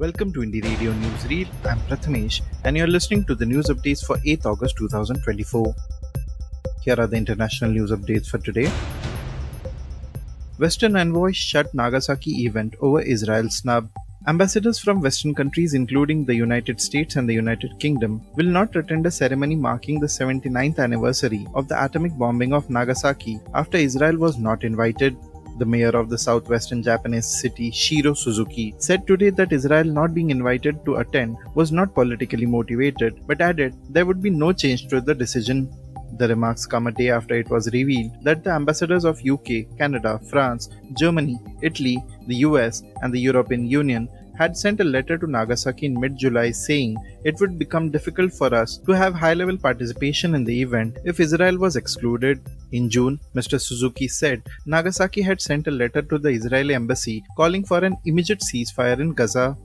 Welcome to Indie Radio Newsreel. I'm Prathamesh, and you're listening to the news updates for 8th August 2024. Here are the international news updates for today. Western envoys shut Nagasaki event over Israel's snub. Ambassadors from Western countries, including the United States and the United Kingdom, will not attend a ceremony marking the 79th anniversary of the atomic bombing of Nagasaki after Israel was not invited. The mayor of the southwestern Japanese city, Shiro Suzuki, said today that Israel not being invited to attend was not politically motivated, but added there would be no change to the decision. The remarks come a day after it was revealed that the ambassadors of UK, Canada, France, Germany, Italy, the US, and the European Union had sent a letter to Nagasaki in mid-July saying it would become difficult for us to have high-level participation in the event if Israel was excluded. In June, Mr. Suzuki said Nagasaki had sent a letter to the Israeli embassy calling for an immediate ceasefire in Gaza.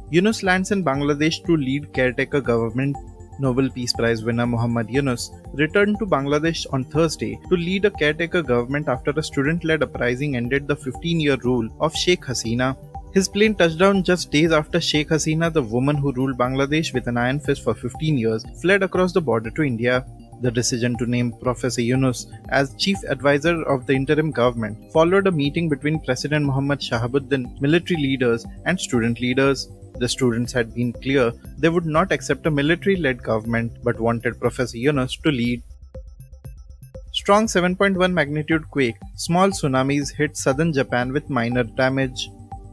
Yunus lands in Bangladesh to lead caretaker government. Nobel Peace Prize winner Muhammad Yunus returned to Bangladesh on Thursday to lead a caretaker government after a student-led uprising ended the 15-year rule of Sheikh Hasina. His plane touched down just days after Sheikh Hasina, the woman who ruled Bangladesh with an iron fist for 15 years, fled across the border to India. The decision to name Professor Yunus as chief advisor of the interim government followed a meeting between President Muhammad Shahabuddin, military leaders, and student leaders. The students had been clear they would not accept a military-led government but wanted Professor Yunus to lead. Strong 7.1 magnitude quake, small tsunamis hit southern Japan with minor damage.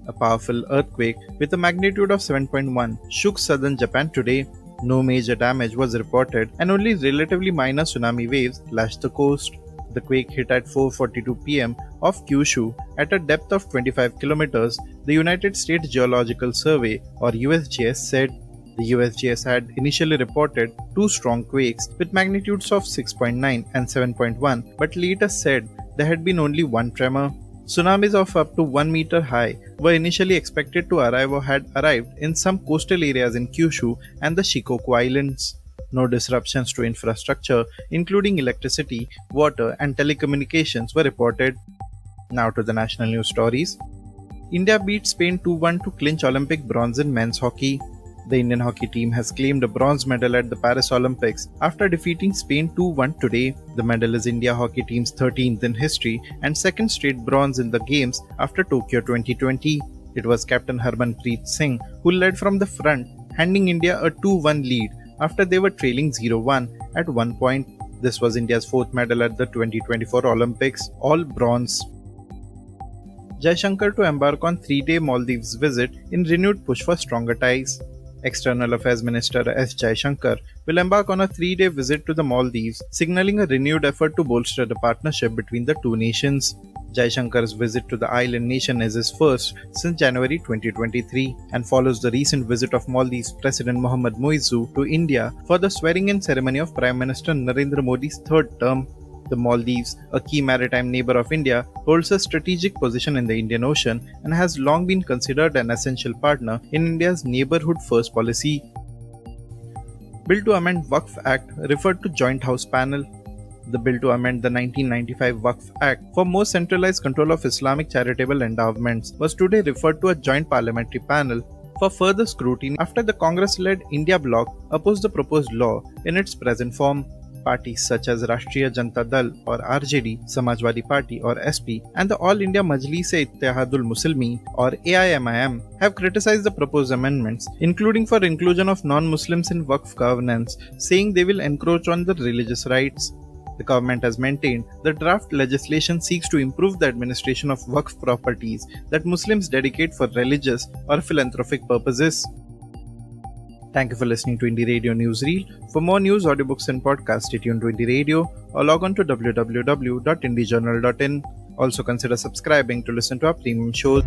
A powerful earthquake with a magnitude of 7.1 shook southern Japan today. No major damage was reported and only relatively minor tsunami waves lashed the coast. The quake hit at 4:42 p.m. off Kyushu at a depth of 25 kilometers, the United States Geological Survey or USGS said. The USGS had initially reported two strong quakes with magnitudes of 6.9 and 7.1 but later said there had been only one tremor. Tsunamis of up to 1 meter high were initially expected to arrive or had arrived in some coastal areas in Kyushu and the Shikoku Islands. No disruptions to infrastructure, including electricity, water, and telecommunications, were reported. Now to the national news stories. India beat Spain 2-1 to clinch Olympic bronze in men's hockey. The Indian hockey team has claimed a bronze medal at the Paris Olympics after defeating Spain 2-1 today. The medal is India hockey team's 13th in history and second straight bronze in the games after Tokyo 2020. It was Captain Harmanpreet Singh who led from the front, handing India a 2-1 lead after they were trailing 0-1 at one point. This was India's fourth medal at the 2024 Olympics, all bronze. Jaishankar to embark on 3-day Maldives visit in renewed push for stronger ties. External Affairs Minister S. Jaishankar will embark on a 3-day visit to the Maldives, signaling a renewed effort to bolster the partnership between the two nations. Jaishankar's visit to the island nation is his first since January 2023 and follows the recent visit of Maldives President Mohammad Muizzu to India for the swearing-in ceremony of Prime Minister Narendra Modi's third term. The Maldives, a key maritime neighbor of India, holds a strategic position in the Indian Ocean and has long been considered an essential partner in India's neighborhood first policy. Bill to amend Waqf Act referred to Joint House panel. The bill to amend the 1995 Waqf Act for more centralized control of Islamic charitable endowments was today referred to a joint parliamentary panel for further scrutiny after the Congress-led India bloc opposed the proposed law in its present form. Parties such as Rashtriya Janata Dal or RJD, Samajwadi Party or SP, and the All India Majlis-e-Ittehadul Muslimin or AIMIM have criticized the proposed amendments, including for inclusion of non-Muslims in Waqf governance, saying they will encroach on the religious rights. The government has maintained the draft legislation seeks to improve the administration of Waqf properties that Muslims dedicate for religious or philanthropic purposes. Thank you for listening to Indie Radio Newsreel. For more news, audiobooks and podcasts, stay tuned to Indie Radio or log on to www.indiejournal.in. Also consider subscribing to listen to our premium shows.